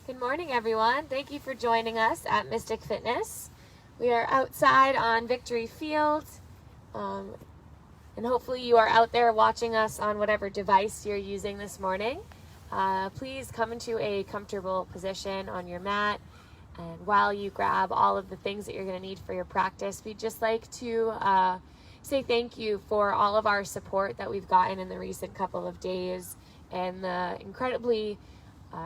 Good morning, everyone. Thank you for joining us at Mystic Fitness. We are outside on Victory Field, and hopefully you are out there watching us on whatever device you're using this morning. Please come into a comfortable position on your mat, and while you grab all of the things that you're going to need for your practice, we'd just like to say thank you for all of our support that we've gotten in the recent couple of days and the incredibly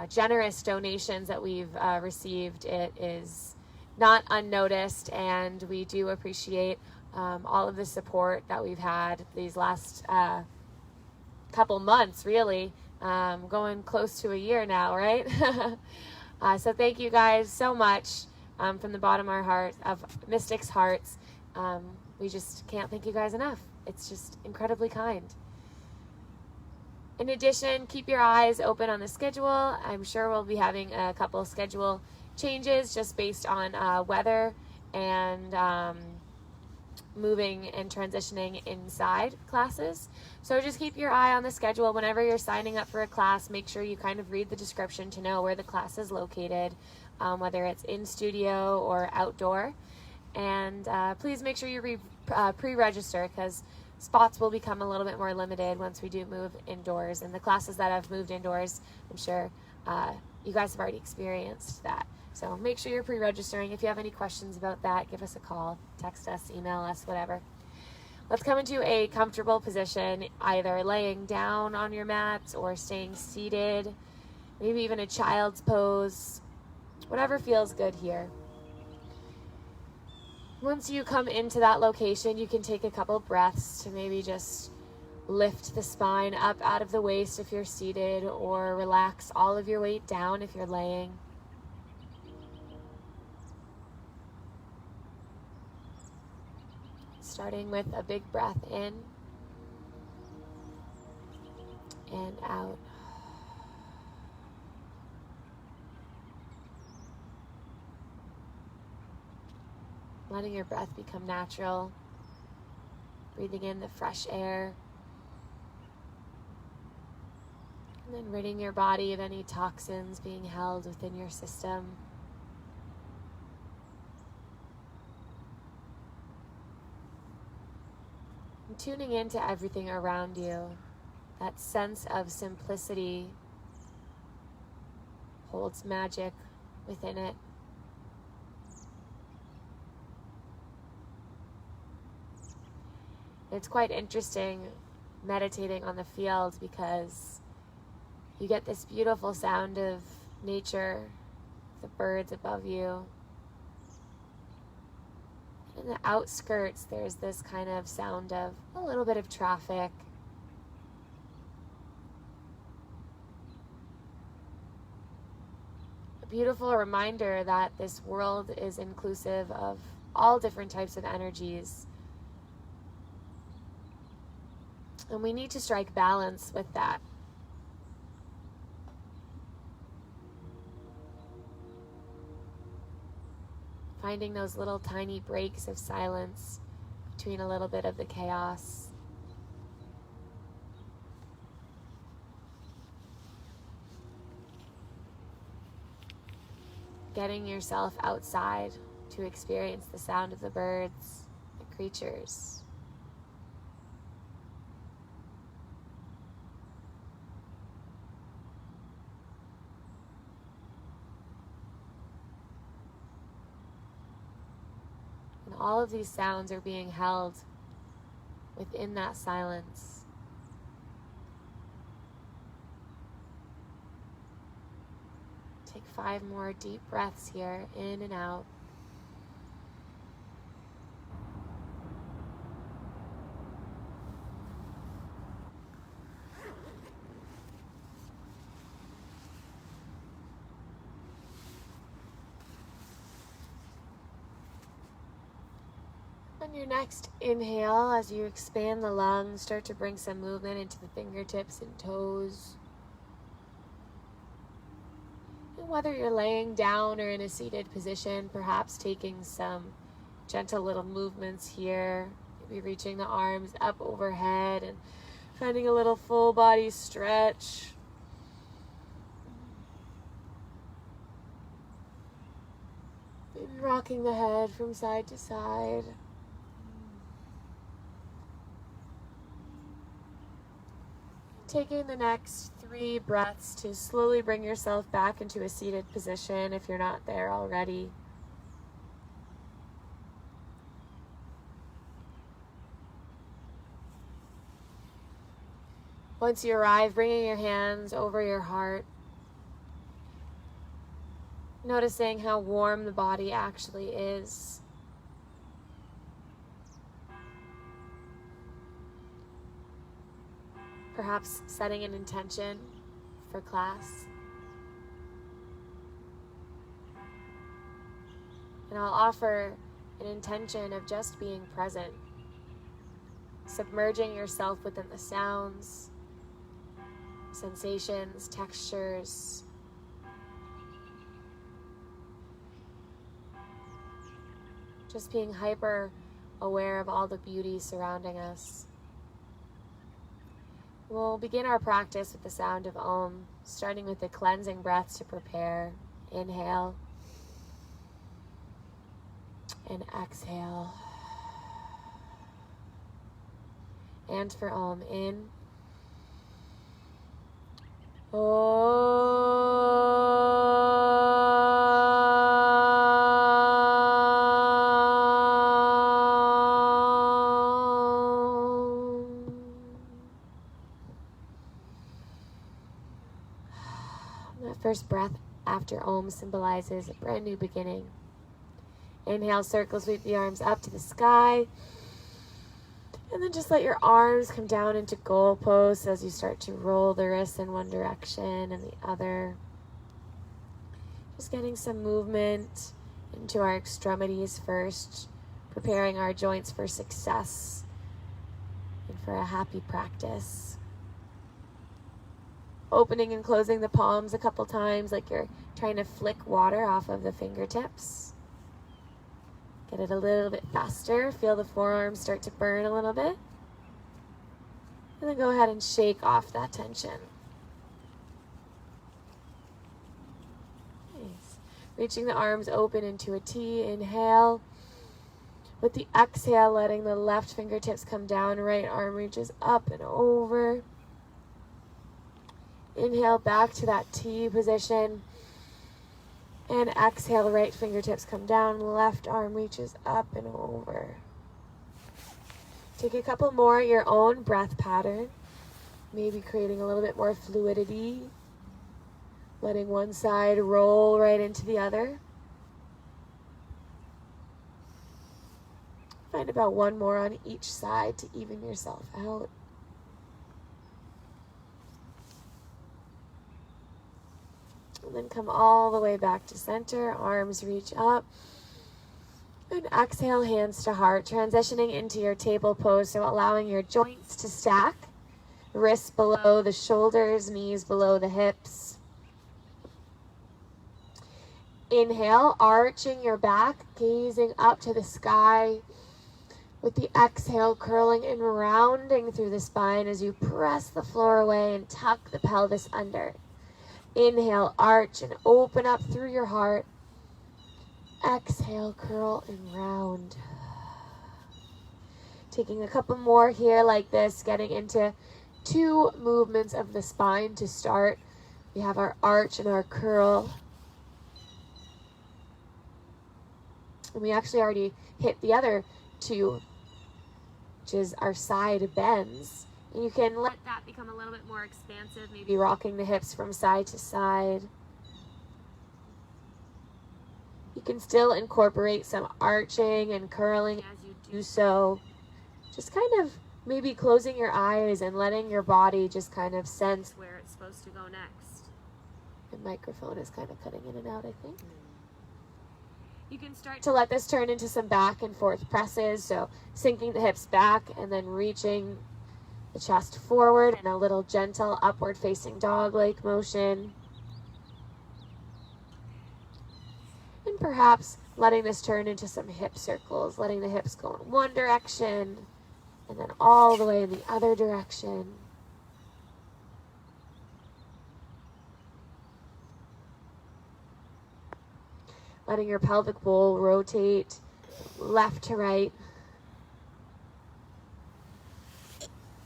generous donations that we've received. It is not unnoticed, and we do appreciate all of the support that we've had these last couple months, really, going close to a year now, right? So thank you guys so much from the bottom of our heart, of Mystic's hearts. We just can't thank you guys enough. It's just incredibly kind. In addition, keep your eyes open on the schedule. I'm sure we'll be having a couple schedule changes just based on weather and moving and transitioning inside classes. So just keep your eye on the schedule. Whenever you're signing up for a class, make sure you kind of read the description to know where the class is located, whether it's in studio or outdoor. And please make sure you pre-register, because spots will become a little bit more limited once we do move indoors. And the classes that have moved indoors, I'm sure you guys have already experienced that. So make sure you're pre-registering. If you have any questions about that, give us a call, text us, email us, whatever. Let's come into a comfortable position, either laying down on your mat or staying seated, maybe even a child's pose, whatever feels good here. Once you come into that location, you can take a couple breaths to maybe just lift the spine up out of the waist if you're seated, or relax all of your weight down if you're laying. Starting with a big breath in and out. Letting your breath become natural, breathing in the fresh air, and then ridding your body of any toxins being held within your system. And tuning into everything around you. That sense of simplicity holds magic within it. It's quite interesting meditating on the field, because you get this beautiful sound of nature, the birds above you. In the outskirts, there's this kind of sound of a little bit of traffic. A beautiful reminder that this world is inclusive of all different types of energies. And we need to strike balance with that. Finding those little tiny breaks of silence between a little bit of the chaos. Getting yourself outside to experience the sound of the birds, the creatures. All of these sounds are being held within that silence. Take 5 more deep breaths here, in and out. On your next inhale, as you expand the lungs, start to bring some movement into the fingertips and toes. And whether you're laying down or in a seated position, perhaps taking some gentle little movements here, maybe reaching the arms up overhead and finding a little full body stretch. And rocking the head from side to side. Taking the next 3 breaths to slowly bring yourself back into a seated position if you're not there already. Once you arrive, bringing your hands over your heart, noticing how warm the body actually is. Perhaps setting an intention for class. And I'll offer an intention of just being present, submerging yourself within the sounds, sensations, textures. Just being hyper aware of all the beauty surrounding us. We'll begin our practice with the sound of Om, starting with the cleansing breaths to prepare. Inhale and exhale. And for Om, in. That first breath after Om symbolizes a brand new beginning. Inhale, circle, sweep the arms up to the sky. And then just let your arms come down into goal pose as you start to roll the wrists in one direction and the other. Just getting some movement into our extremities first, preparing our joints for success and for a happy practice. Opening and closing the palms a couple times like you're trying to flick water off of the fingertips. Get it a little bit faster. Feel the forearms start to burn a little bit. And then go ahead and shake off that tension. Nice. Reaching the arms open into a T. Inhale. With the exhale, letting the left fingertips come down. Right arm reaches up and over. Inhale back to that T position. And exhale, right fingertips come down, left arm reaches up and over. Take a couple more at your own breath pattern. Maybe creating a little bit more fluidity. Letting one side roll right into the other. Find about one more on each side to even yourself out. And then come all the way back to center, arms reach up. And exhale, hands to heart, transitioning into your table pose, so allowing your joints to stack. Wrists below the shoulders, knees below the hips. Inhale, arching your back, gazing up to the sky. With the exhale, curling and rounding through the spine as you press the floor away and tuck the pelvis under. Inhale, arch and open up through your heart. Exhale, curl and round. Taking a couple more here like this, getting into 2 movements of the spine to start. We have our arch and our curl. And we actually already hit the other 2, which is our side bends. And you can let that become a little bit more expansive, maybe rocking the hips from side to side. You can still incorporate some arching and curling as you do so. Just kind of maybe closing your eyes and letting your body just kind of sense where it's supposed to go next. The microphone is kind of cutting in and out, I think. You can start to let this turn into some back and forth presses, so sinking the hips back and then reaching the chest forward in a little gentle upward facing dog-like motion. And perhaps letting this turn into some hip circles, letting the hips go in one direction and then all the way in the other direction. letting your pelvic bowl rotate left to right.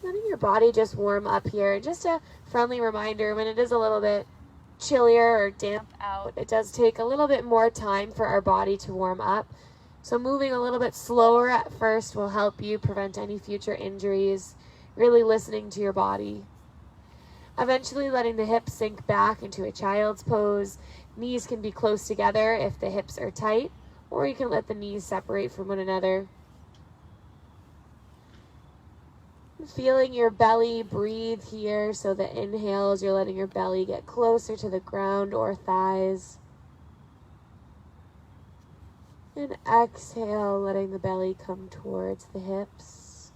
Letting your body just warm up here. Just a friendly reminder, when it is a little bit chillier or damp out, it does take a little bit more time for our body to warm up. So moving a little bit slower at first will help you prevent any future injuries, really listening to your body. Eventually letting the hips sink back into a child's pose. Knees can be close together if the hips are tight, or you can let the knees separate from one another. Feeling your belly breathe here, so the inhales, you're letting your belly get closer to the ground or thighs. And exhale, letting the belly come towards the hips.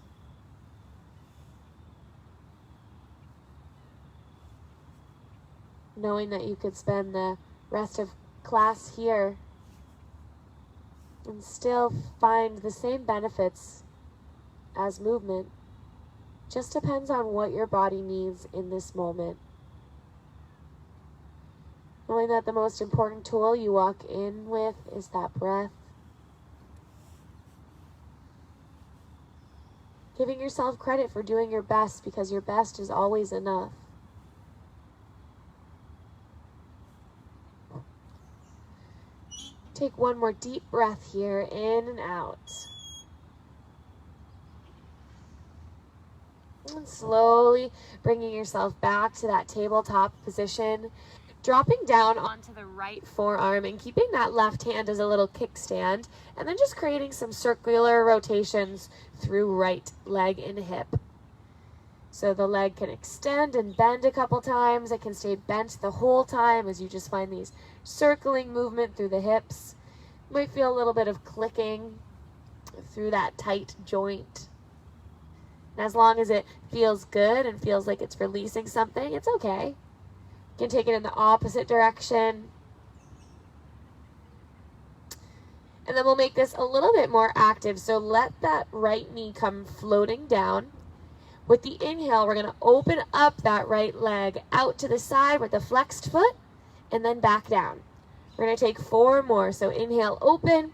Knowing that you could spend the rest of class here and still find the same benefits as movement. Just depends on what your body needs in this moment. Knowing that the most important tool you walk in with is that breath. Giving yourself credit for doing your best, because your best is always enough. Take one more deep breath here, in and out. And slowly bringing yourself back to that tabletop position, dropping down onto the right forearm and keeping that left hand as a little kickstand, and then just creating some circular rotations through right leg and hip. So the leg can extend and bend a couple times. It can stay bent the whole time as you just find these circling movement through the hips. You might feel a little bit of clicking through that tight joint. And as long as it feels good and feels like it's releasing something, it's okay. You can take it in the opposite direction. And then we'll make this a little bit more active. So let that right knee come floating down. With the inhale, we're going to open up that right leg out to the side with the flexed foot and then back down. We're going to take 4 more. So inhale, open.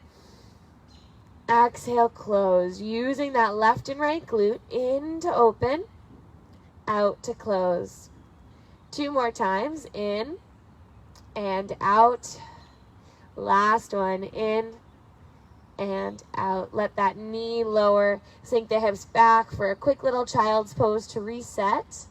Exhale, close. Using that left and right glute, in to open, out to close. 2 more times, in and out. Last one, in and out. Let that knee lower, sink the hips back for a quick little child's pose to reset.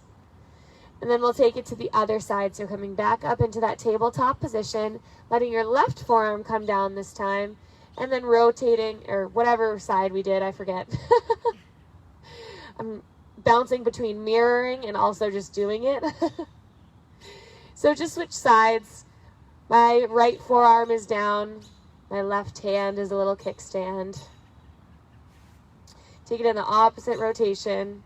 And then we'll take it to the other side. So coming back up into that tabletop position, letting your left forearm come down this time, and then rotating, or whatever side we did, I forget. I'm bouncing between mirroring and also just doing it. So just switch sides. My right forearm is down. My left hand is a little kickstand. Take it in the opposite rotation.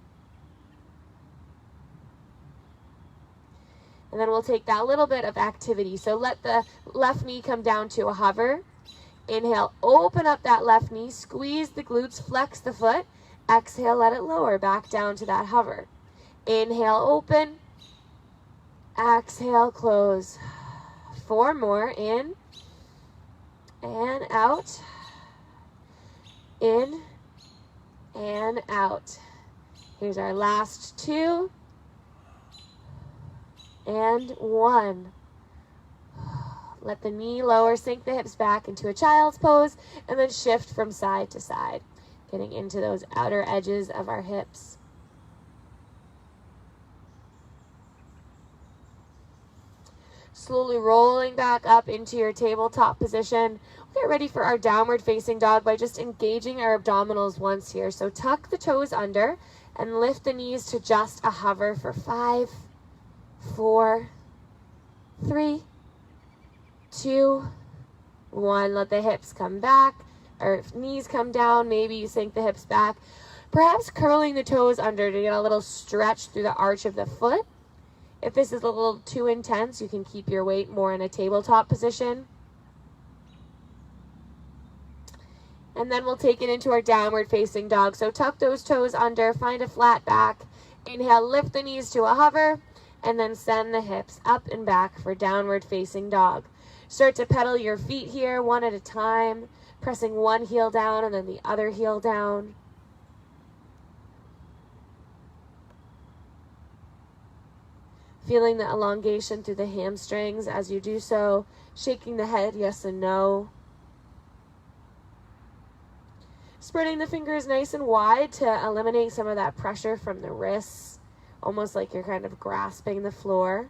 And then we'll take that little bit of activity. So let the left knee come down to a hover. Inhale, open up that left knee, squeeze the glutes, flex the foot. Exhale, let it lower back down to that hover. Inhale, open. Exhale, close. 4 more, in and out. In and out. Here's our last 2 and 1. Let the knee lower, sink the hips back into a child's pose, and then shift from side to side, getting into those outer edges of our hips. Slowly rolling back up into your tabletop position. We'll get ready for our downward facing dog by just engaging our abdominals once here. So tuck the toes under and lift the knees to just a hover for 5, 4, 3, 2, 1. Let the hips come back, or knees come down. Maybe you sink the hips back. Perhaps curling the toes under to get a little stretch through the arch of the foot. If this is a little too intense, you can keep your weight more in a tabletop position. And then we'll take it into our downward facing dog. So tuck those toes under, find a flat back. Inhale, lift the knees to a hover. and then send the hips up and back for downward facing dog. Start to pedal your feet here one at a time, pressing one heel down and then the other heel down. Feeling the elongation through the hamstrings as you do so, shaking the head yes and no. Spreading the fingers nice and wide to eliminate some of that pressure from the wrists, almost like you're kind of grasping the floor.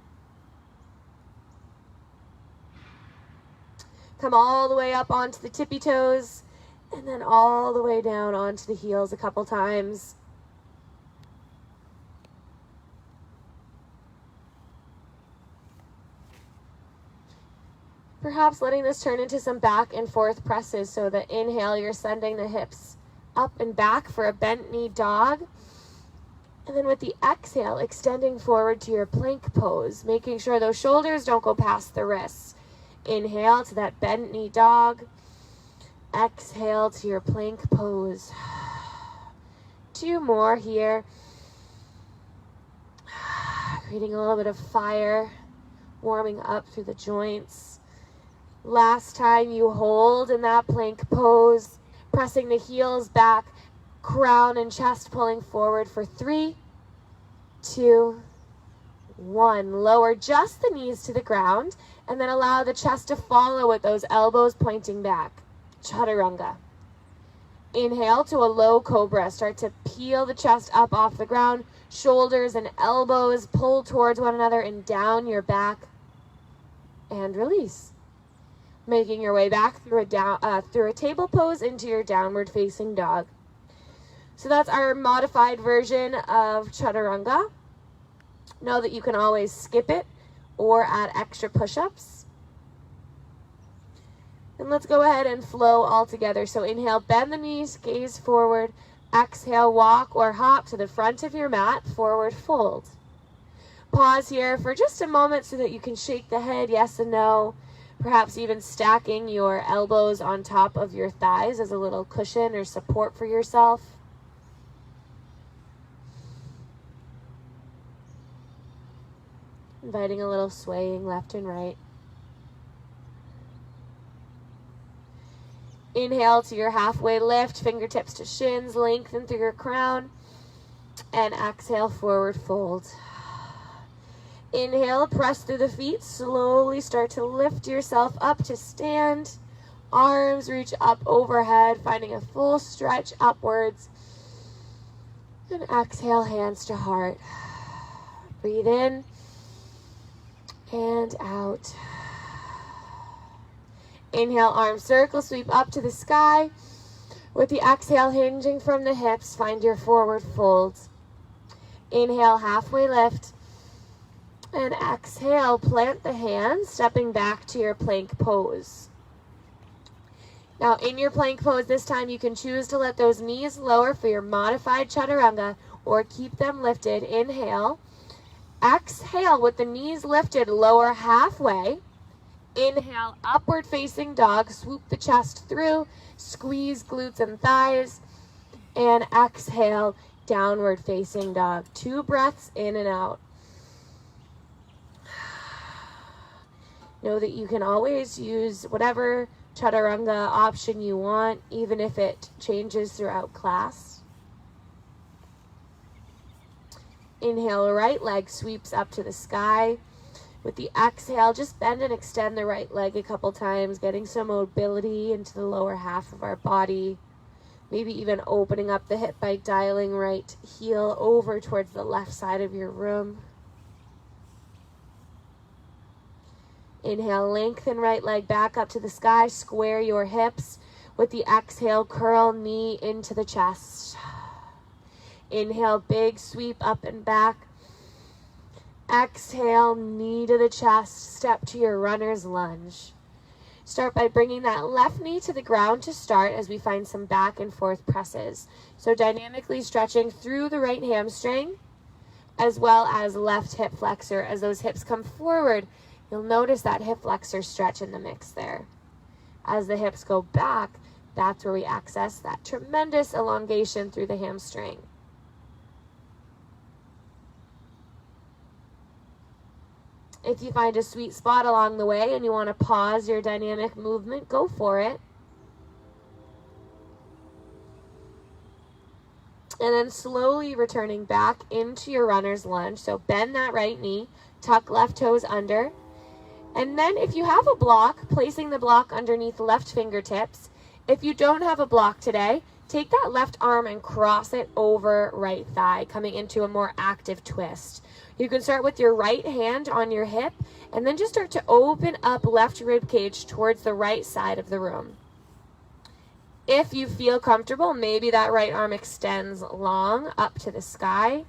Come all the way up onto the tippy toes, and then all the way down onto the heels a couple times. Perhaps letting this turn into some back and forth presses, so that inhale, you're sending the hips up and back for a bent knee dog. And then with the exhale, extending forward to your plank pose, making sure those shoulders don't go past the wrists. Inhale to that bent knee dog. Exhale to your plank pose. 2 more here. Creating a little bit of fire, warming up through the joints. Last time you hold in that plank pose, pressing the heels back, crown and chest pulling forward for 3, 2, 1. Lower just the knees to the ground, and then allow the chest to follow with those elbows pointing back. Chaturanga. Inhale to a low cobra. Start to peel the chest up off the ground. Shoulders and elbows pull towards one another and down your back. And release. Making your way back through a table pose into your downward facing dog. So that's our modified version of Chaturanga. Know that you can always skip it or add extra push-ups. And let's go ahead and flow all together. So inhale, bend the knees, gaze forward. Exhale, walk or hop to the front of your mat, forward fold. Pause here for just a moment so that you can shake the head yes and no. Perhaps even stacking your elbows on top of your thighs as a little cushion or support for yourself. Inviting a little swaying left and right. Inhale to your halfway lift, fingertips to shins, lengthen through your crown. And exhale, forward fold. Inhale, press through the feet, slowly start to lift yourself up to stand. Arms reach up overhead, finding a full stretch upwards. And exhale, hands to heart. Breathe in and out. Inhale, arm circle, sweep up to the sky. With the exhale, hinging from the hips, find your forward fold. Inhale, halfway lift. And exhale, plant the hands, stepping back to your plank pose. Now in your plank pose this time, you can choose to let those knees lower for your modified chaturanga or keep them lifted. Inhale. Exhale with the knees lifted, lower halfway. Inhale, upward facing dog, swoop the chest through, squeeze glutes and thighs. And exhale, downward facing dog. 2 breaths in and out. Know that you can always use whatever chaturanga option you want, even if it changes throughout class. Inhale, right leg sweeps up to the sky. With the exhale, just bend and extend the right leg a couple times, getting some mobility into the lower half of our body. Maybe even opening up the hip by dialing right heel over towards the left side of your room. Inhale, lengthen right leg back up to the sky. Square your hips. With the exhale, curl knee into the chest. Inhale, big sweep up and back. Exhale, knee to the chest. Step to your runner's lunge. Start by bringing that left knee to the ground to start as we find some back and forth presses. So dynamically stretching through the right hamstring as well as left hip flexor. As those hips come forward, you'll notice that hip flexor stretch in the mix there. As the hips go back, that's where we access that tremendous elongation through the hamstring. If you find a sweet spot along the way and you want to pause your dynamic movement, go for it. And then slowly returning back into your runner's lunge. So bend that right knee, tuck left toes under. And then if you have a block, placing the block underneath left fingertips. If you don't have a block today, take that left arm and cross it over right thigh, coming into a more active twist. You can start with your right hand on your hip and then just start to open up left rib cage towards the right side of the room. If you feel comfortable, maybe that right arm extends long up to the sky.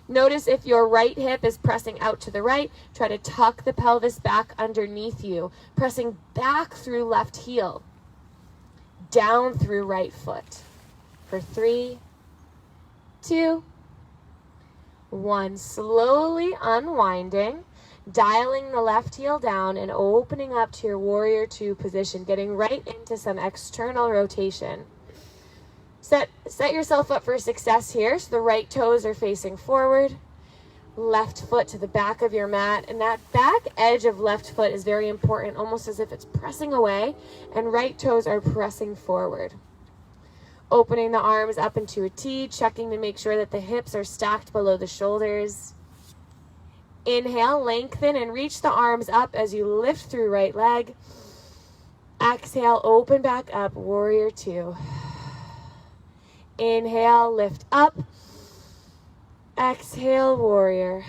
Notice if your right hip is pressing out to the right, try to tuck the pelvis back underneath you, pressing back through left heel, down through right foot. For 3, 2, 1. Slowly unwinding, dialing the left heel down and opening up to your warrior 2 position, getting right into some external rotation. Set yourself up for success here. So the right toes are facing forward, left foot to the back of your mat, and that back edge of left foot is very important, almost as if it's pressing away, and right toes are pressing forward. Opening the arms up into a T, checking to make sure that the hips are stacked below the shoulders. Inhale, lengthen and reach the arms up as you lift through right leg. Exhale, open back up, warrior 2. Inhale, lift up. Exhale, warrior.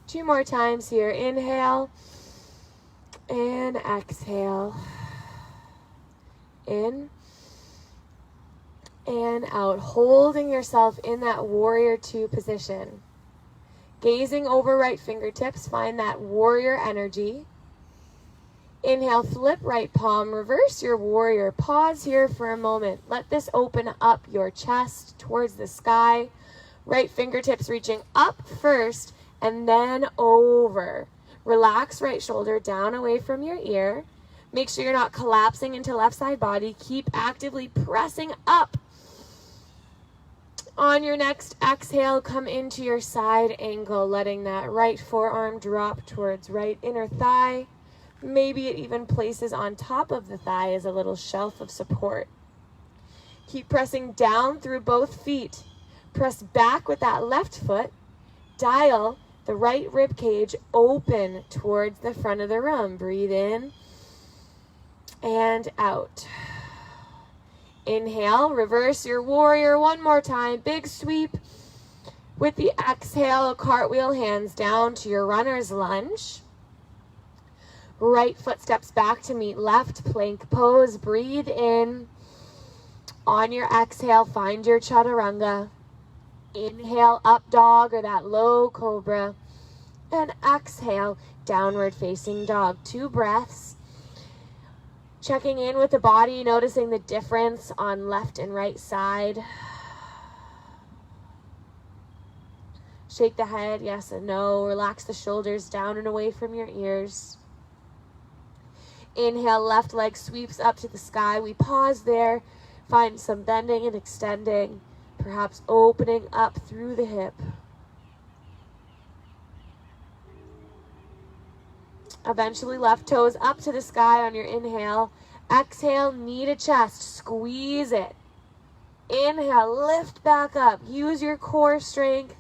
2 more times here. Inhale and exhale. In and out, holding yourself in that warrior 2 position. Gazing over right fingertips, find that warrior energy. Inhale, flip right palm, reverse your warrior. Pause here for a moment. Let this open up your chest towards the sky. Right fingertips reaching up first and then over. Relax right shoulder down away from your ear. Make sure you're not collapsing into left side body. Keep actively pressing up. On your next exhale, come into your side angle, letting that right forearm drop towards right inner thigh. Maybe it even places on top of the thigh as a little shelf of support. Keep pressing down through both feet. Press back with that left foot. Dial the right rib cage open towards the front of the room. Breathe in and out. Inhale, reverse your warrior 1 more time. Big sweep. With the exhale, cartwheel, hands down to your runner's lunge. Right foot steps back to meet left, plank pose. Breathe in. On your exhale, find your chaturanga. Inhale, up dog or that low cobra. And exhale, downward facing dog. 2 breaths. Checking in with the body, noticing the difference on left and right side. Shake the head, yes and no. Relax the shoulders down and away from your ears. Inhale, left leg sweeps up to the sky. We pause there, find some bending and extending, perhaps opening up through the hip. Eventually, left toes up to the sky on your inhale. Exhale, knee to chest, squeeze it. Inhale, lift back up. Use your core strength.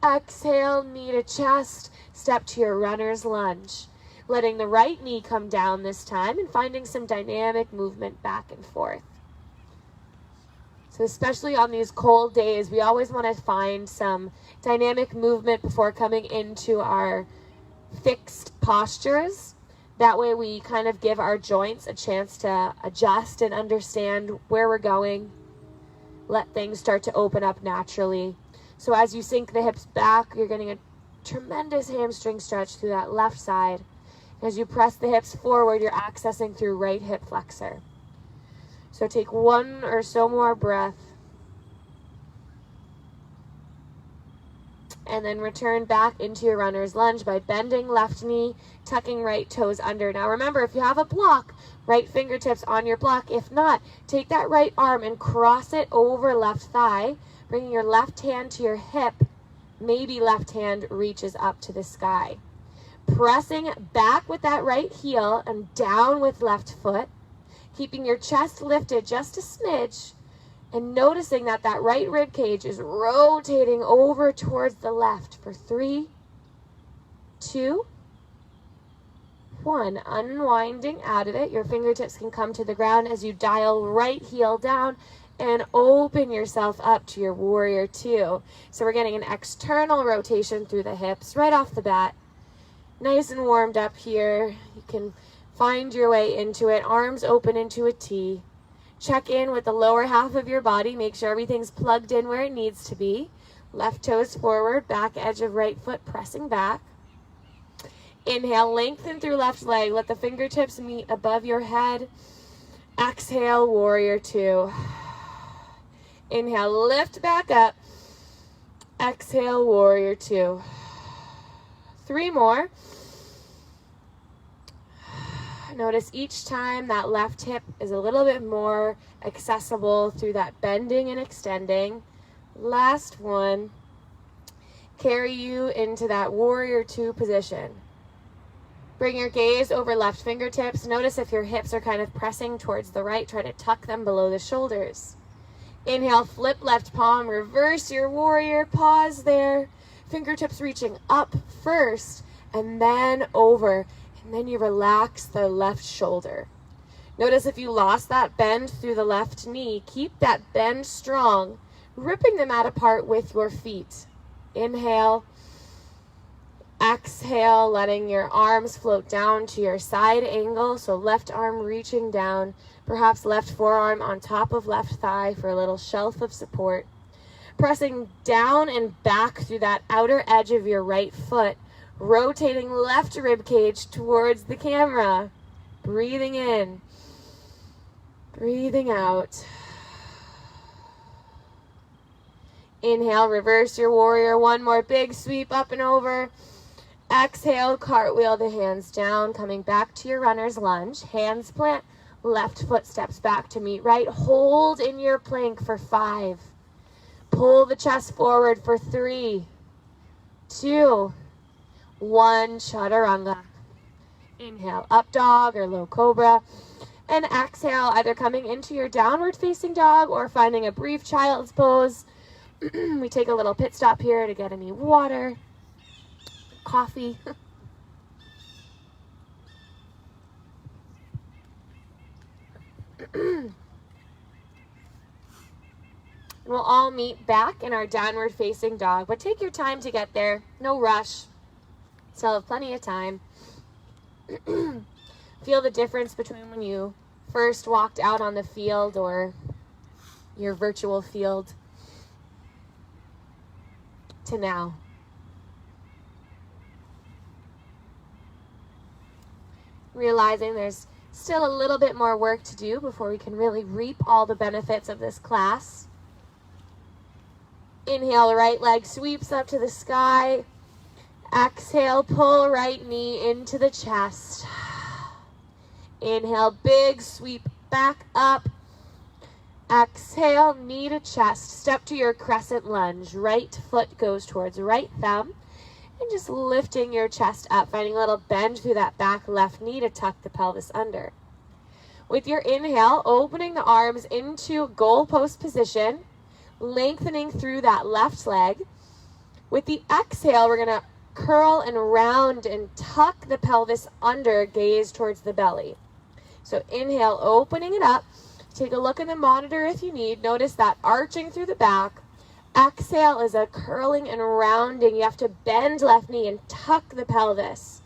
Exhale, knee to chest, step to your runner's lunge. Letting the right knee come down this time and finding some dynamic movement back and forth. So especially on these cold days, we always want to find some dynamic movement before coming into our fixed postures. That way we kind of give our joints a chance to adjust and understand where we're going. Let things start to open up naturally. So as you sink the hips back, you're getting a tremendous hamstring stretch through that left side. As you press the hips forward, you're accessing through right hip flexor. So take 1 or so more breath. And then return back into your runner's lunge by bending left knee, tucking right toes under. Now remember, if you have a block, right fingertips on your block. If not, take that right arm and cross it over left thigh, bringing your left hand to your hip. Maybe left hand reaches up to the sky. pressing back with that right heel and down with left foot, keeping your chest lifted just a smidge, and noticing that that right rib cage is rotating over towards the left for 3, 2, 1. Unwinding out of it. Your fingertips can come to the ground as you dial right heel down and open yourself up to your warrior 2. So we're getting an external rotation through the hips right off the bat. Nice and warmed up here. You can find your way into it. Arms open into a T. Check in with the lower half of your body. Make sure everything's plugged in where it needs to be. Left toes forward, back edge of right foot pressing back. Inhale, lengthen through left leg. Let the fingertips meet above your head. Exhale, warrior 2. Inhale, lift back up. Exhale, warrior 2. 3 more. Notice each time that left hip is a little bit more accessible through that bending and extending. Last one. Carry you into that warrior 2 position. Bring your gaze over left fingertips. Notice if your hips are kind of pressing towards the right, try to tuck them below the shoulders. Inhale, flip left palm, reverse your warrior, pause there. Fingertips reaching up first and then over. And then you relax the left shoulder. Notice if you lost that bend through the left knee, keep that bend strong, ripping the mat apart with your feet. Inhale. Exhale, letting your arms float down to your side angle. So left arm reaching down, perhaps left forearm on top of left thigh for a little shelf of support. Pressing down and back through that outer edge of your right foot, rotating left rib cage towards the camera. Breathing in, breathing out. Inhale, reverse your warrior. One more big sweep up and over. Exhale, cartwheel the hands down, coming back to your runner's lunge. Hands plant, left foot steps back to meet right. Hold in your plank for 5. Pull the chest forward for 3, 2, 1. Chaturanga. Inhale, up dog or low cobra. And exhale, either coming into your downward facing dog or finding a brief child's pose. We take a little pit stop here to get any water, coffee. We'll all meet back in our downward facing dog, but take your time to get there. No rush. Still have plenty of time. Feel the difference between when you first walked out on the field or your virtual field to now. Realizing there's still a little bit more work to do before we can really reap all the benefits of this class. Inhale, right leg sweeps up to the sky. Exhale, pull right knee into the chest. Inhale, big sweep back up. Exhale, knee to chest. Step to your crescent lunge. Right foot goes towards right thumb. And just lifting your chest up, finding a little bend through that back left knee to tuck the pelvis under. With your inhale, opening the arms into goalpost position, lengthening through that left leg. With the exhale, we're going to curl and round and tuck the pelvis under, gaze towards the belly. So inhale, opening it up. Take a look in the monitor if you need. Notice that arching through the back. Exhale is a curling and rounding. You have to bend left knee and tuck the pelvis.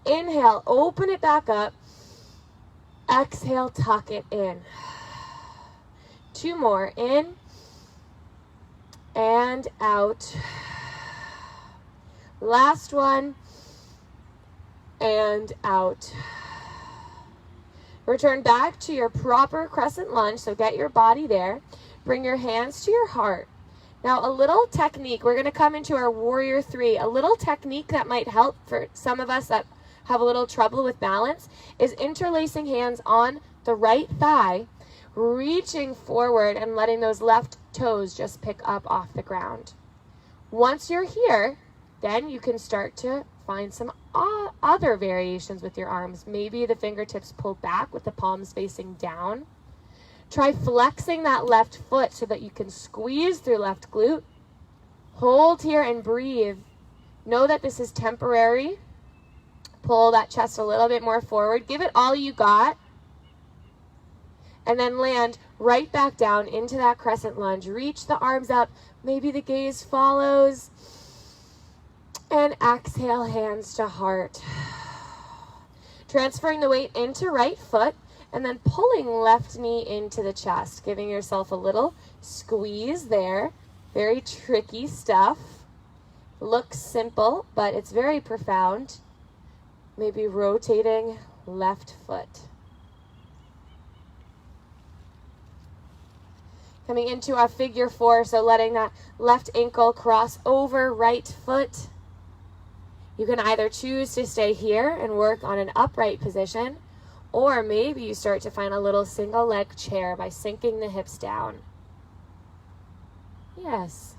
Inhale, open it back up. Exhale, tuck it in. 2 more. In and out. Last one. And out. Return back to your proper crescent lunge, so get your body there. Bring your hands to your heart. Now, a little technique, we're going to come into our warrior 3. A little technique that might help for some of us that have a little trouble with balance is interlacing hands on the right thigh, reaching forward and letting those left toes just pick up off the ground. Once you're here, then you can start to find some other variations with your arms. Maybe the fingertips pull back with the palms facing down. Try flexing that left foot so that you can squeeze through left glute. Hold here and breathe. Know that this is temporary. Pull that chest a little bit more forward. Give it all you got. And then land right back down into that crescent lunge. Reach the arms up. Maybe the gaze follows. And exhale, hands to heart. Transferring the weight into right foot and then pulling left knee into the chest. Giving yourself a little squeeze there. Very tricky stuff. Looks simple, but it's very profound. Maybe rotating left foot. Coming into a figure four, so letting that left ankle cross over right foot. You can either choose to stay here and work on an upright position, or maybe you start to find a little single leg chair by sinking the hips down. Yes.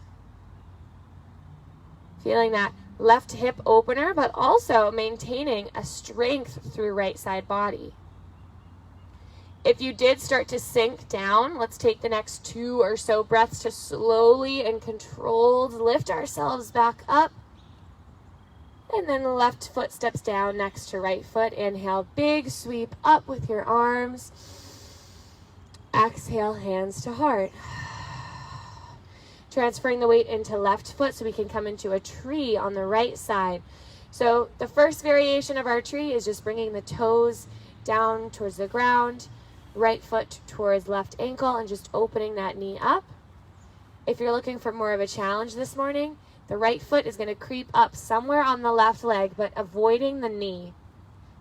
Feeling that left hip opener, but also maintaining a strength through right side body. If you did start to sink down, let's take the next 2 or so breaths to slowly and controlled lift ourselves back up. And then left foot steps down next to right foot. Inhale, big sweep up with your arms. Exhale, hands to heart. Transferring the weight into left foot so we can come into a tree on the right side. So the first variation of our tree is just bringing the toes down towards the ground, right foot towards left ankle, and just opening that knee up. If you're looking for more of a challenge this morning, the right foot is going to creep up somewhere on the left leg, but avoiding the knee.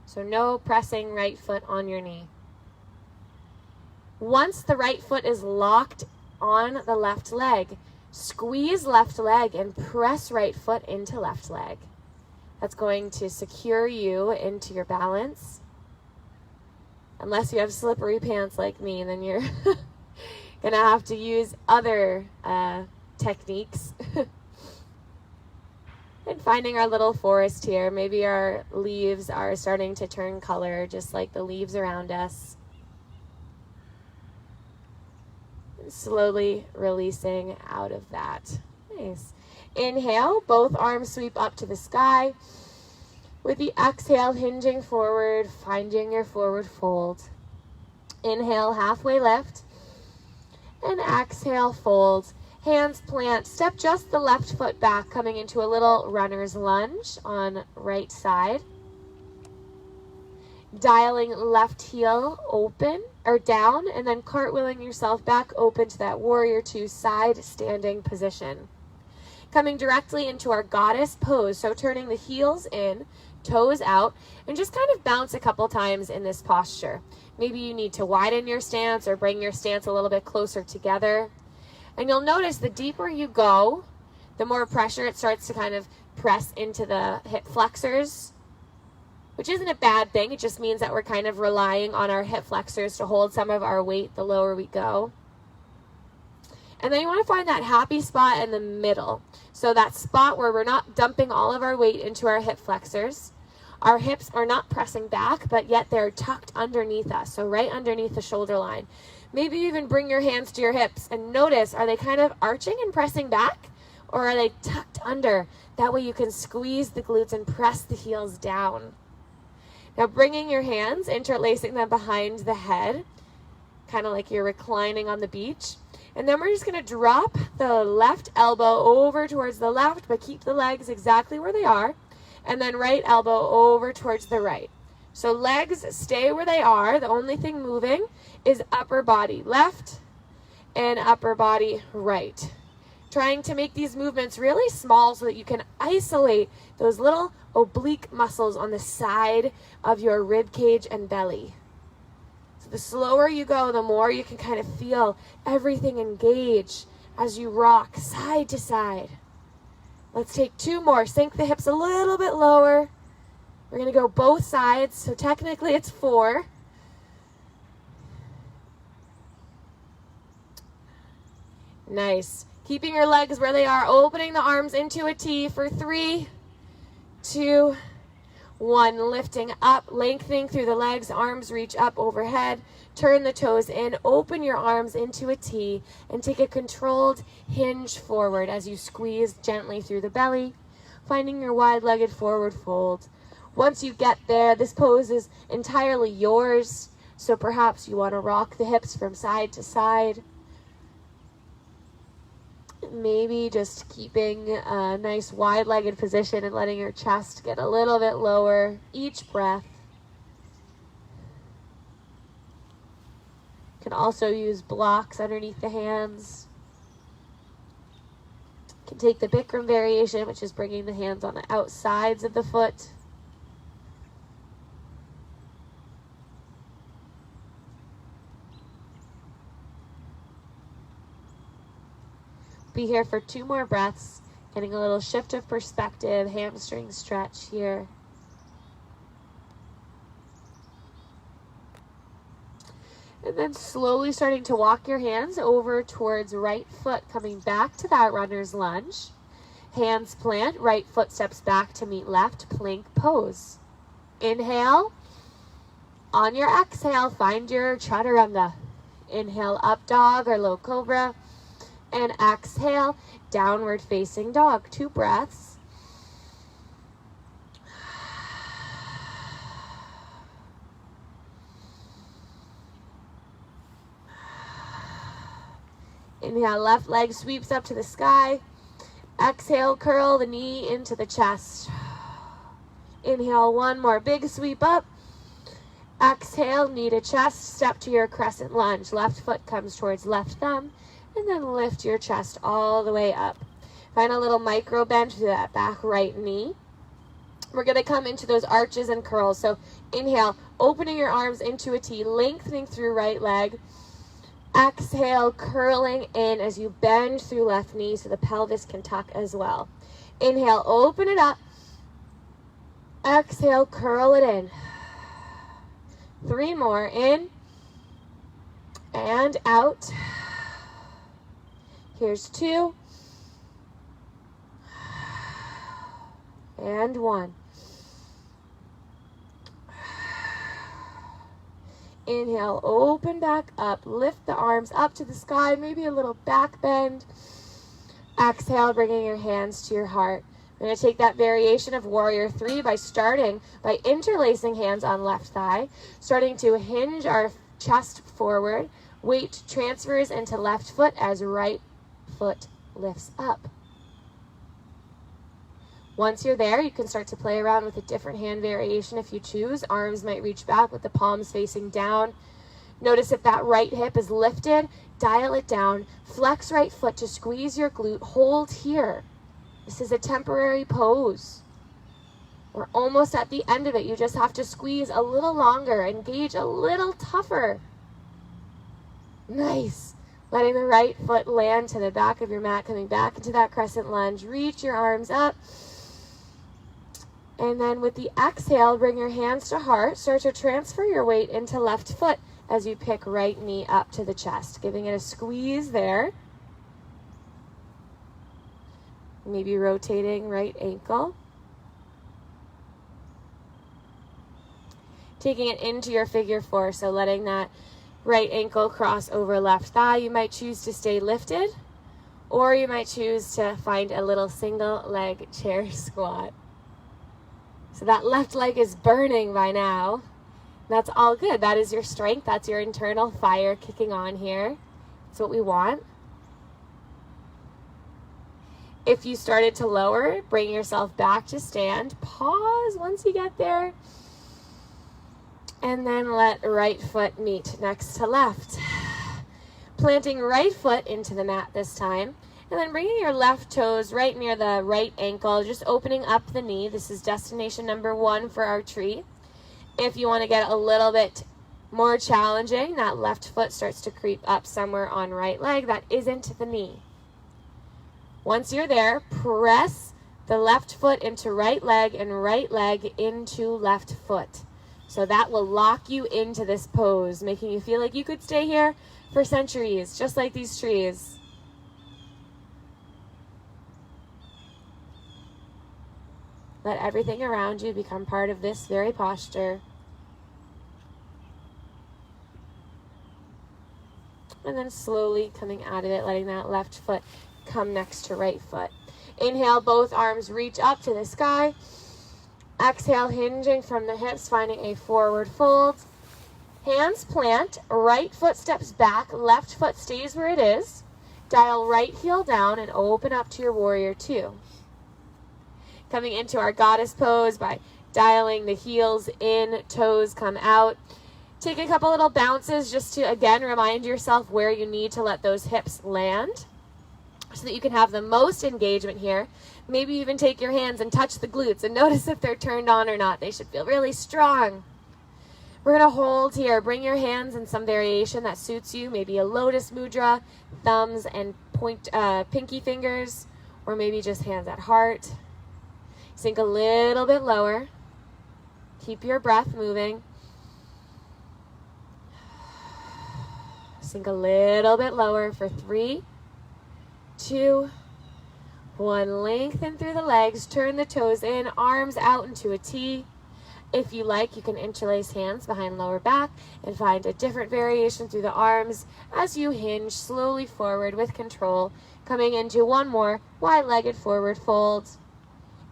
So no pressing right foot on your knee. Once the right foot is locked on the left leg, squeeze left leg and press right foot into left leg. That's going to secure you into your balance. Unless you have slippery pants like me, then you're going to have to use other techniques. And finding our little forest here. Maybe our leaves are starting to turn color, just like the leaves around us. Slowly releasing out of that. Nice. Inhale, both arms sweep up to the sky. With the exhale, hinging forward, finding your forward fold. Inhale, halfway lift. And exhale, fold. Hands plant. Step just the left foot back, coming into a little runner's lunge on right side. Dialing left heel open or down, and then cartwheeling yourself back open to that warrior two side standing position. Coming directly into our goddess pose, so turning the heels in, toes out, and just kind of bounce a couple times in this posture. Maybe you need to widen your stance or bring your stance a little bit closer together. And you'll notice the deeper you go, the more pressure it starts to kind of press into the hip flexors, which isn't a bad thing. It just means that we're kind of relying on our hip flexors to hold some of our weight the lower we go. And then you want to find that happy spot in the middle. So that spot where we're not dumping all of our weight into our hip flexors. Our hips are not pressing back, but yet they're tucked underneath us. So right underneath the shoulder line. Maybe even bring your hands to your hips and notice, are they kind of arching and pressing back? Or are they tucked under? That way you can squeeze the glutes and press the heels down. Now bringing your hands, interlacing them behind the head, kind of like you're reclining on the beach. And then we're just going to drop the left elbow over towards the left, but keep the legs exactly where they are. And then right elbow over towards the right. So legs stay where they are. The only thing moving is upper body left and upper body right. Trying to make these movements really small so that you can isolate those little oblique muscles on the side of your rib cage and belly. So the slower you go, the more you can kind of feel everything engage as you rock side to side. Let's take 2 more. Sink the hips a little bit lower. We're going to go both sides, so technically it's 4. Nice. Keeping your legs where they are, opening the arms into a T for 3, 2, 1. Lifting up, lengthening through the legs, arms reach up overhead. Turn the toes in, open your arms into a T, and take a controlled hinge forward as you squeeze gently through the belly, finding your wide-legged forward fold. Once you get there, this pose is entirely yours, so perhaps you want to rock the hips from side to side. Maybe just keeping a nice wide-legged position and letting your chest get a little bit lower each breath. You can also use blocks underneath the hands. You can take the Bikram variation, which is bringing the hands on the outsides of the foot. Be here for 2 more breaths, getting a little shift of perspective, hamstring stretch here. And then slowly starting to walk your hands over towards right foot, coming back to that runner's lunge. Hands plant, right foot steps back to meet left, plank pose. Inhale. On your exhale, find your chaturanga. Inhale, up dog or low cobra. And exhale, downward facing dog. 2 breaths. Inhale, left leg sweeps up to the sky. Exhale, curl the knee into the chest. Inhale, 1 more big sweep up. Exhale, knee to chest, step to your crescent lunge. Left foot comes towards left thumb. And then lift your chest all the way up. Find a little micro bend through that back right knee. We're going to come into those arches and curls. So inhale, opening your arms into a T, lengthening through right leg. Exhale, curling in as you bend through left knee so the pelvis can tuck as well. Inhale, open it up. Exhale, curl it in. 3 more, in and out. Here's 2 and 1. Inhale, open back up, lift the arms up to the sky, maybe a little back bend. Exhale, bringing your hands to your heart. We're going to take that variation of Warrior 3 by starting by interlacing hands on left thigh, starting to hinge our chest forward. Weight transfers into left foot as right foot lifts up. Once you're there, you can start to play around with a different hand variation if you choose. Arms might reach back with the palms facing down. Notice if that right hip is lifted, dial it down. Flex right foot to squeeze your glute. Hold here. This is a temporary pose. We're almost at the end of it. You just have to squeeze a little longer, engage a little tougher. Nice. Letting the right foot land to the back of your mat, coming back into that crescent lunge. Reach your arms up. And then with the exhale, bring your hands to heart. Start to transfer your weight into left foot as you pick right knee up to the chest, giving it a squeeze there. Maybe rotating right ankle. Taking it into your figure 4, so letting that right ankle cross over left thigh. You might choose to stay lifted, or you might choose to find a little single leg chair squat. So that left leg is burning by now. That's all good. That is your strength. That's your internal fire kicking on here. That's what we want. If you started to lower, bring yourself back to stand. Pause once you get there. And then let right foot meet next to left. Planting right foot into the mat this time. And then bringing your left toes right near the right ankle, just opening up the knee. This is destination number 1 for our tree. If you want to get a little bit more challenging, that left foot starts to creep up somewhere on right leg. That isn't the knee. Once you're there, press the left foot into right leg and right leg into left foot. So that will lock you into this pose, making you feel like you could stay here for centuries, just like these trees. Let everything around you become part of this very posture. And then slowly coming out of it, letting that left foot come next to right foot. Inhale, both arms reach up to the sky. Exhale, hinging from the hips, finding a forward fold. Hands plant, right foot steps back, left foot stays where it is. Dial right heel down and open up to your warrior two. Coming into our goddess pose by dialing the heels in, toes come out. Take a couple little bounces just to, again, remind yourself where you need to let those hips land so that you can have the most engagement here. Maybe even take your hands and touch the glutes and notice if they're turned on or not. They should feel really strong. We're going to hold here. Bring your hands in some variation that suits you. Maybe a lotus mudra, thumbs and pinky fingers, or maybe just hands at heart. Sink a little bit lower. Keep your breath moving. Sink a little bit lower for 3, 2, 1. Lengthen through the legs. Turn the toes in. Arms out into a T. If you like, you can interlace hands behind lower back and find a different variation through the arms as you hinge slowly forward with control, coming into one more wide-legged forward fold.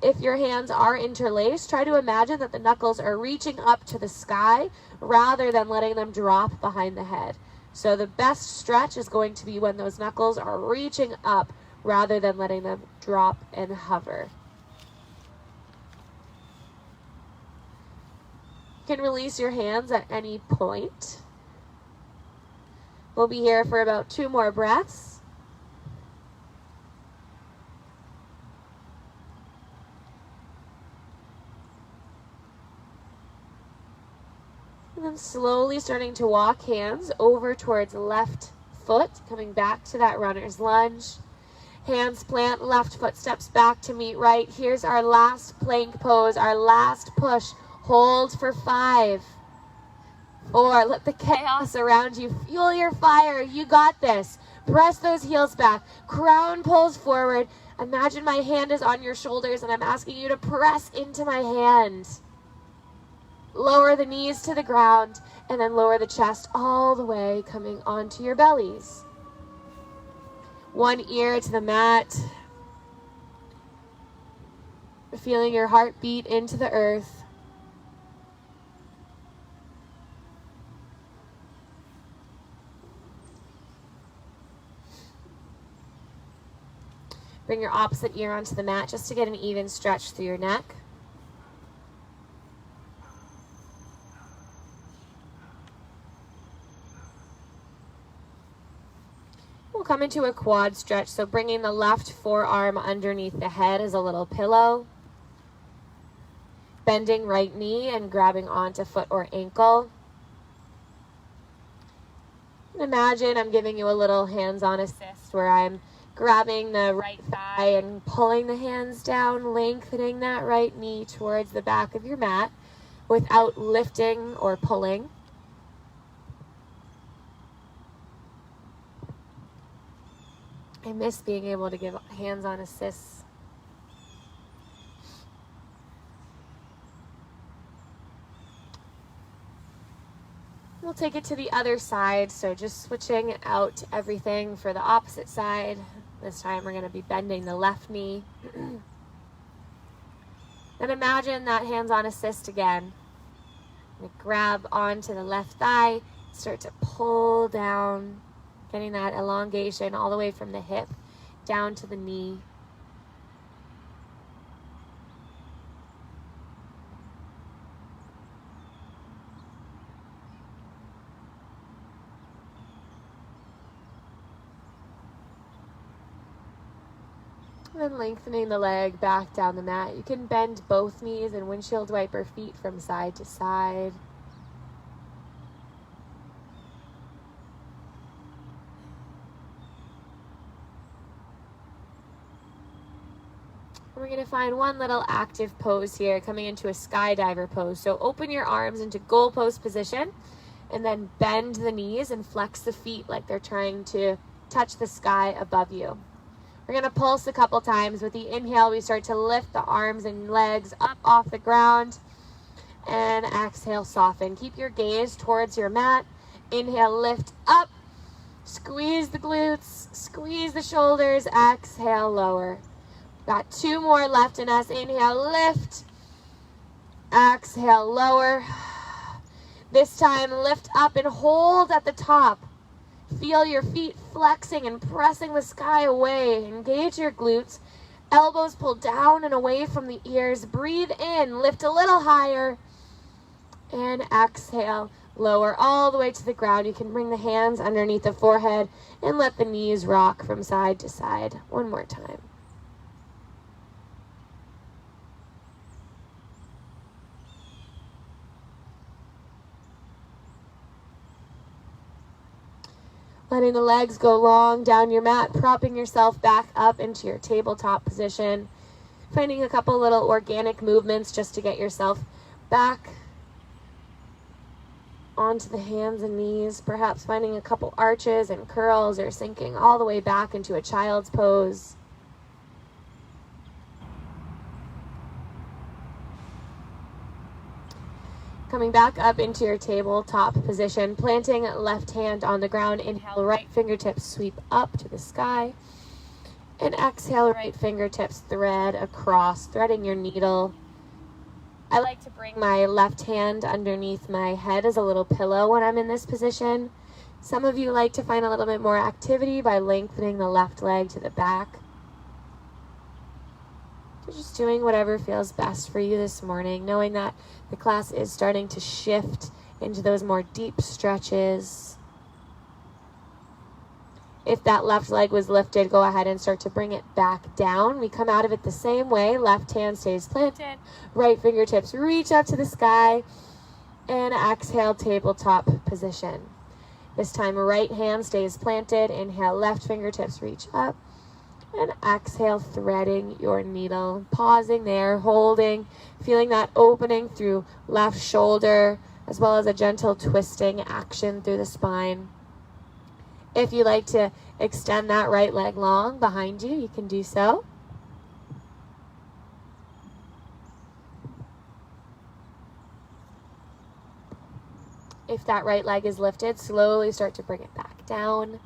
If your hands are interlaced, try to imagine that the knuckles are reaching up to the sky rather than letting them drop behind the head. So the best stretch is going to be when those knuckles are reaching up rather than letting them drop and hover. You can release your hands at any point. We'll be here for about 2 more breaths. And then slowly starting to walk hands over towards left foot, coming back to that runner's lunge. Hands plant, left foot steps back to meet right. Here's our last plank pose, our last push. Hold for 5, 4. Let the chaos around you fuel your fire. You got this. Press those heels back. Crown pulls forward. Imagine my hand is on your shoulders and I'm asking you to press into my hand. Lower the knees to the ground and then lower the chest all the way, coming onto your bellies. One ear to the mat. Feeling your heart beat into the earth. Bring your opposite ear onto the mat just to get an even stretch through your neck. We'll come into a quad stretch, so bringing the left forearm underneath the head as a little pillow. Bending right knee and grabbing onto foot or ankle. And imagine I'm giving you a little hands-on assist where I'm grabbing the right thigh and pulling the hands down, lengthening that right knee towards the back of your mat without lifting or pulling. I miss being able to give hands-on assists. We'll take it to the other side, so just switching out everything for the opposite side. This time we're going to be bending the left knee. And imagine that hands-on assist again. Grab onto the left thigh, start to pull down, getting that elongation all the way from the hip down to the knee. And then lengthening the leg back down the mat. You can bend both knees and windshield wiper feet from side to side. We're going to find one little active pose here, coming into a Skydiver Pose. So open your arms into goal pose position and then bend the knees and flex the feet like they're trying to touch the sky above you. We're going to pulse a couple times. With the inhale, we start to lift the arms and legs up off the ground. And exhale, soften. Keep your gaze towards your mat. Inhale, lift up. Squeeze the glutes. Squeeze the shoulders. Exhale, lower. Got 2 more left in us. Inhale, lift. Exhale, lower. This time, lift up and hold at the top. Feel your feet flexing and pressing the sky away. Engage your glutes. Elbows pull down and away from the ears. Breathe in. Lift a little higher. And exhale, lower all the way to the ground. You can bring the hands underneath the forehead and let the knees rock from side to side. One more time. Letting the legs go long down your mat, propping yourself back up into your tabletop position. Finding a couple little organic movements just to get yourself back onto the hands and knees, perhaps finding a couple arches and curls or sinking all the way back into a child's pose. Coming back up into your tabletop position, planting left hand on the ground. Inhale, right fingertips sweep up to the sky. And exhale, right fingertips thread across, threading your needle. I like to bring my left hand underneath my head as a little pillow when I'm in this position. Some of you like to find a little bit more activity by lengthening the left leg to the back. So just doing whatever feels best for you this morning, knowing that the class is starting to shift into those more deep stretches. If that left leg was lifted, go ahead and start to bring it back down. We come out of it the same way. Left hand stays planted. Right fingertips reach up to the sky. And exhale, tabletop position. This time, right hand stays planted. Inhale, left fingertips reach up. And exhale, threading your needle. Pausing there, holding, feeling that opening through left shoulder, as well as a gentle twisting action through the spine. If you like to extend that right leg long behind you, you can do so. If that right leg is lifted, slowly start to bring it back down.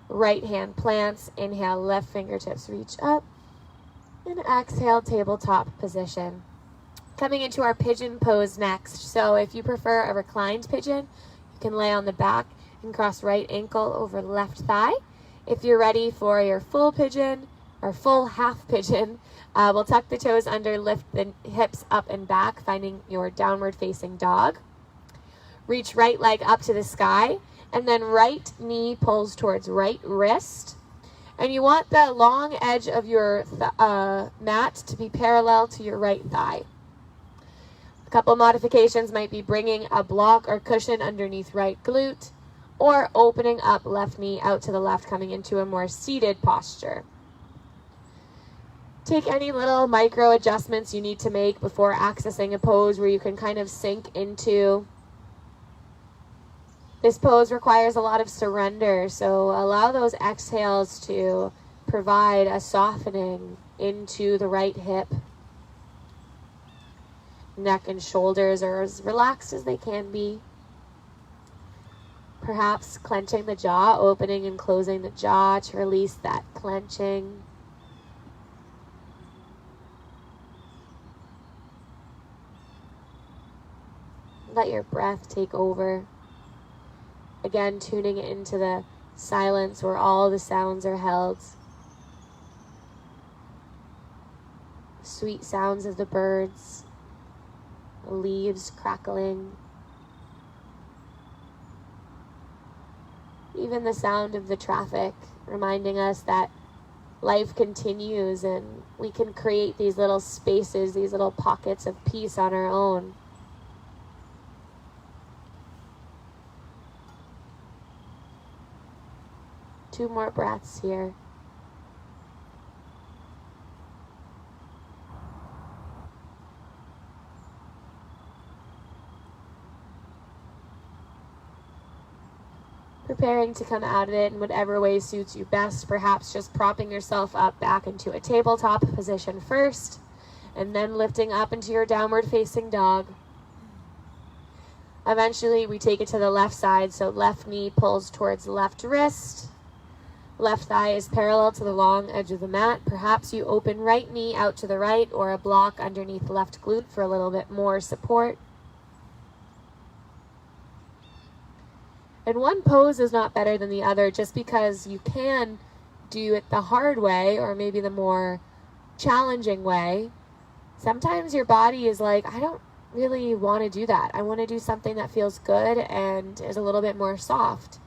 Right hand plants. Inhale, left fingertips reach up. And exhale, tabletop position. Coming into our pigeon pose next. So if you prefer a reclined pigeon, you can lay on the back and cross right ankle over left thigh. If you're ready for your full pigeon or full half pigeon, we'll tuck the toes under, lift the hips up and back, finding your downward facing dog. Reach right leg up to the sky, and then right knee pulls towards right wrist. And you want the long edge of your mat to be parallel to your right thigh. A couple modifications might be bringing a block or cushion underneath right glute, or opening up left knee out to the left, coming into a more seated posture. Take any little micro adjustments you need to make before accessing a pose where you can kind of sink into. This pose requires a lot of surrender, so allow those exhales to provide a softening into the right hip. Neck and shoulders are as relaxed as they can be. Perhaps clenching the jaw, opening and closing the jaw to release that clenching. Let your breath take over. Again, tuning into the silence where all the sounds are held. Sweet sounds of the birds, the leaves crackling. Even the sound of the traffic, reminding us that life continues and we can create these little spaces, these little pockets of peace on our own. Two more breaths here. preparing to come out of it in whatever way suits you best, perhaps just propping yourself up back into a tabletop position first, and then lifting up into your downward facing dog. Eventually, we take it to the left side, so left knee pulls towards left wrist. Left thigh is parallel to the long edge of the mat. Perhaps you open right knee out to the right or a block underneath left glute for a little bit more support. And one pose is not better than the other just because you can do it the hard way or maybe the more challenging way. Sometimes your body is like, I don't really want to do that. I want to do something that feels good and is a little bit more soft.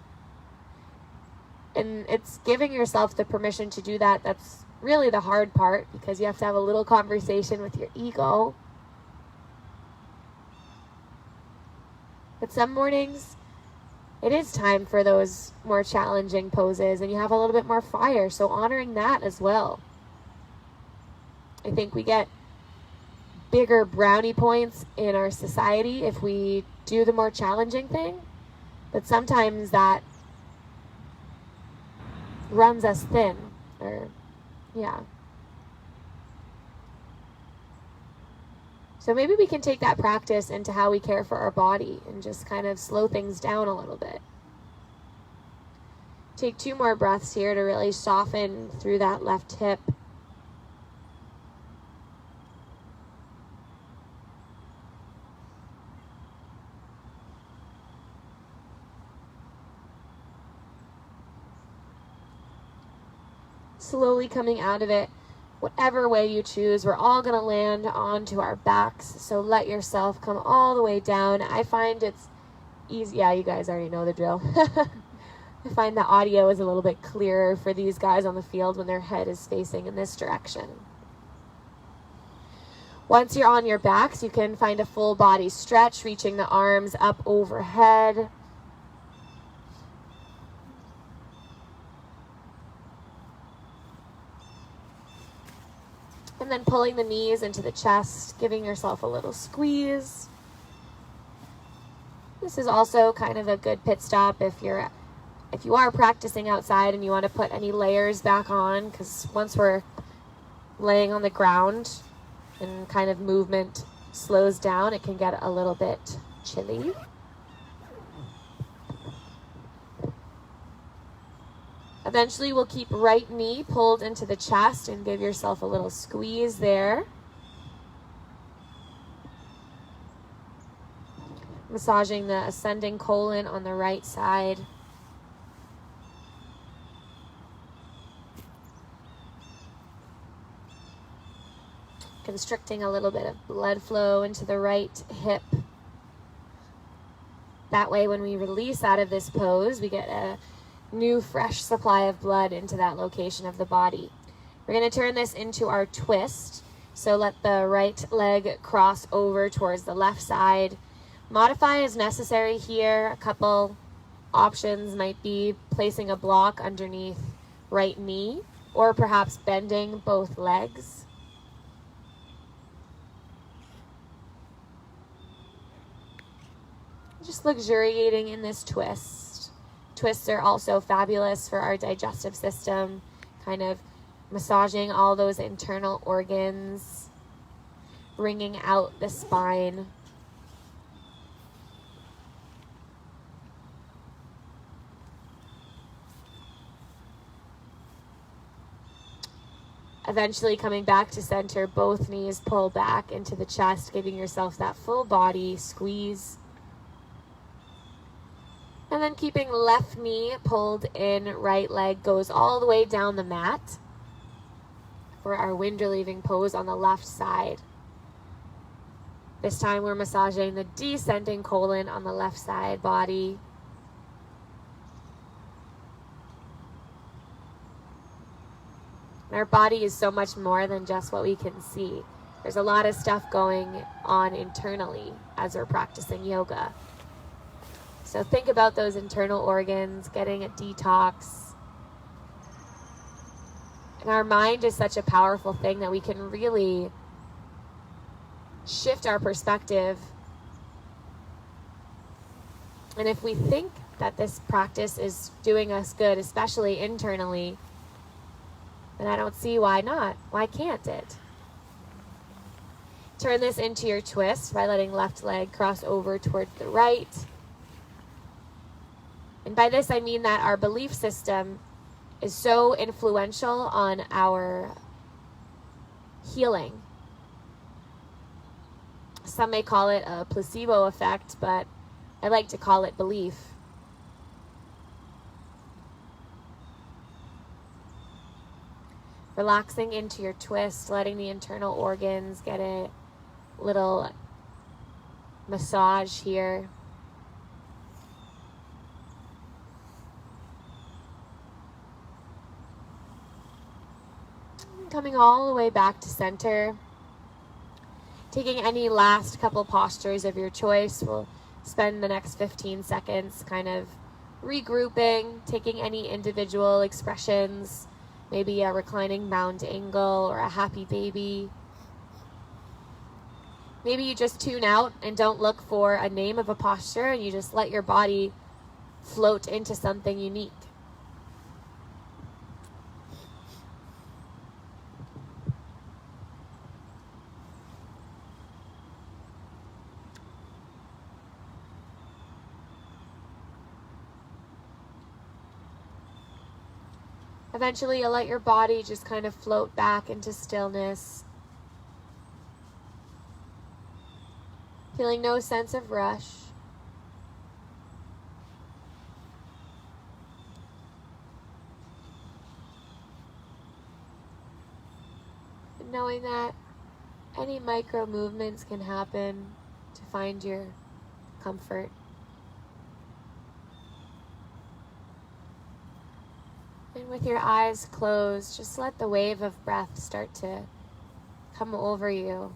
And it's giving yourself the permission to do that. That's really the hard part, because you have to have a little conversation with your ego. But some mornings, it is time for those more challenging poses, and you have a little bit more fire, so honoring that as well. I think we get bigger brownie points in our society if we do the more challenging thing, but sometimes that runs us thin, or yeah. So maybe we can take that practice into how we care for our body and just kind of slow things down a little bit. Take 2 more breaths here to really soften through that left hip. Slowly coming out of it, whatever way you choose. We're all going to land onto our backs, so let yourself come all the way down. I find it's easy. Yeah, you guys already know the drill. I find the audio is a little bit clearer for these guys on the field when their head is facing in this direction. Once you're on your backs, you can find a full body stretch, reaching the arms up overhead. And then pulling the knees into the chest, giving yourself a little squeeze. This is also kind of a good pit stop if you are practicing outside and you want to put any layers back on, because once we're laying on the ground and kind of movement slows down, it can get a little bit chilly. Eventually, we'll keep right knee pulled into the chest and give yourself a little squeeze there. Massaging the ascending colon on the right side. Constricting a little bit of blood flow into the right hip. That way, when we release out of this pose, we get a new fresh supply of blood into that location of the body. We're going to turn this into our twist. So let the right leg cross over towards the left side. Modify as necessary here. A couple options might be placing a block underneath right knee, or perhaps bending both legs. Just luxuriating in this twist. Twists are also fabulous for our digestive system, kind of massaging all those internal organs, bringing out the spine. Eventually coming back to center, both knees pull back into the chest, giving yourself that full body squeeze. And then keeping left knee pulled in, right leg goes all the way down the mat for our wind relieving pose on the left side. This time we're massaging the descending colon on the left side body. Our body is so much more than just what we can see. There's a lot of stuff going on internally as we're practicing yoga. So think about those internal organs, getting a detox. And our mind is such a powerful thing that we can really shift our perspective And if we think that this practice is doing us good, especially internally, then I don't see why not. Why can't it? Turn this into your twist by letting left leg cross over towards the right. And by this I mean that our belief system is so influential on our healing. Some may call it a placebo effect, but I like to call it belief. Relaxing into your twist, letting the internal organs get a little massage here. Coming all the way back to center. Taking any last couple postures of your choice. We'll spend the next 15 seconds kind of regrouping, taking any individual expressions, maybe a reclining mound angle or a happy baby. Maybe you just tune out and don't look for a name of a posture and you just let your body float into something unique. Eventually, you'll let your body just kind of float back into stillness, feeling no sense of rush. And knowing that any micro movements can happen to find your comfort. And with your eyes closed, just let the wave of breath start to come over you.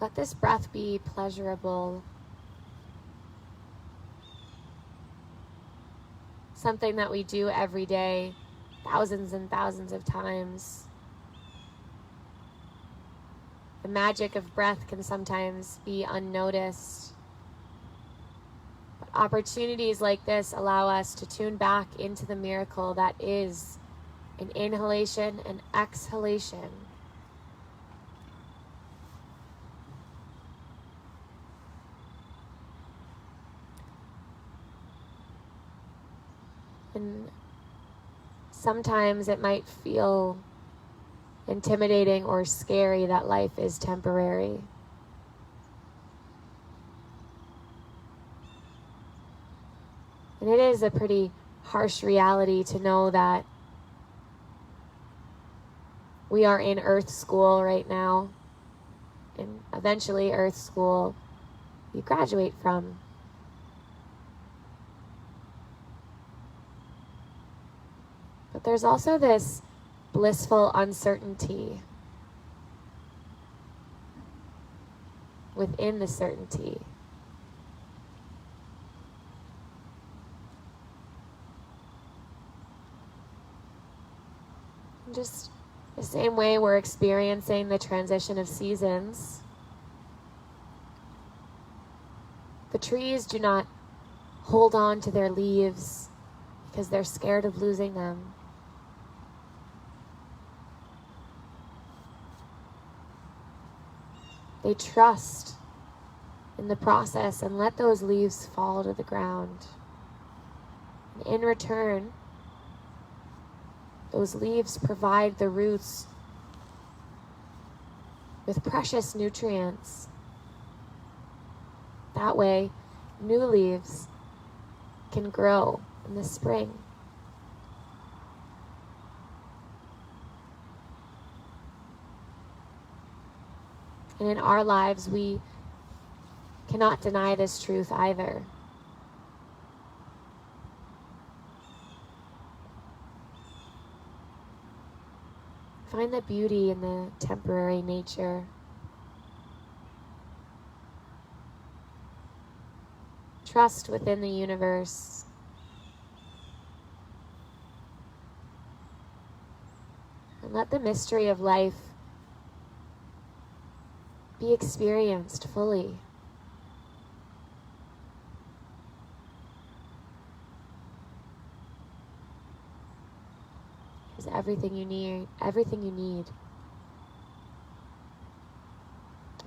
Let this breath be pleasurable. Something that we do every day, thousands and thousands of times. The magic of breath can sometimes be unnoticed. Opportunities like this allow us to tune back into the miracle that is an inhalation and exhalation. And sometimes it might feel intimidating or scary that life is temporary. And it is a pretty harsh reality to know that we are in Earth School right now, and eventually Earth School you graduate from. But there's also this blissful uncertainty within the certainty. Just the same way we're experiencing the transition of seasons, the trees do not hold on to their leaves because they're scared of losing them. They trust in the process and let those leaves fall to the ground. And in return, those leaves provide the roots with precious nutrients. That way, new leaves can grow in the spring. And in our lives, we cannot deny this truth either. Find the beauty in the temporary nature. Trust within the universe. And let the mystery of life be experienced fully. There's everything you need. Everything you need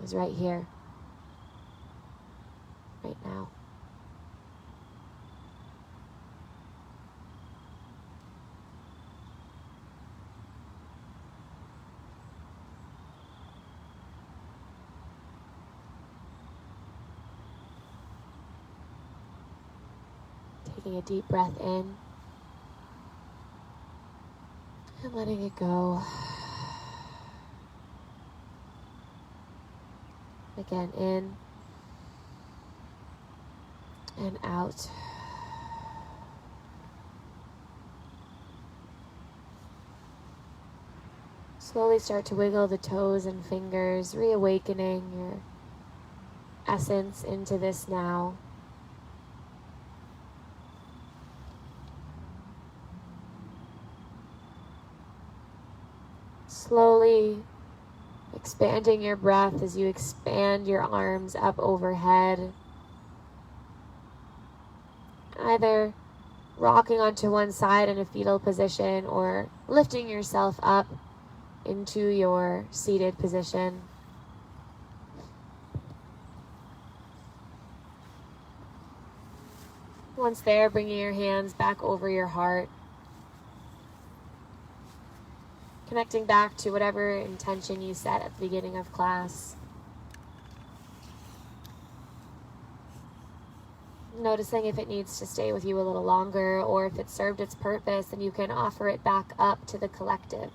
is right here, right now. Taking a deep breath in and letting it go. Again, in and out. Slowly start to wiggle the toes and fingers, reawakening your essence into this now. Slowly expanding your breath as you expand your arms up overhead. Either rocking onto one side in a fetal position or lifting yourself up into your seated position. Once there, bringing your hands back over your heart. Connecting back to whatever intention you set at the beginning of class. Noticing if it needs to stay with you a little longer, or if it served its purpose and you can offer it back up to the collective.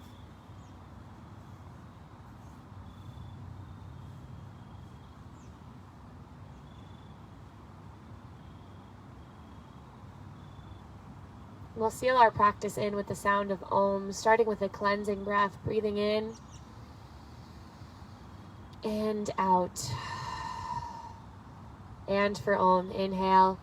We'll seal our practice in with the sound of Om, starting with a cleansing breath, breathing in and out. And for Om, inhale.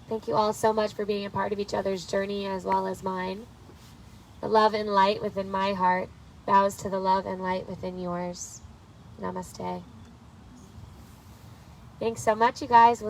Thank you all so much for being a part of each other's journey as well as mine. The love and light within my heart bows to the love and light within yours. Namaste. Thanks so much, you guys.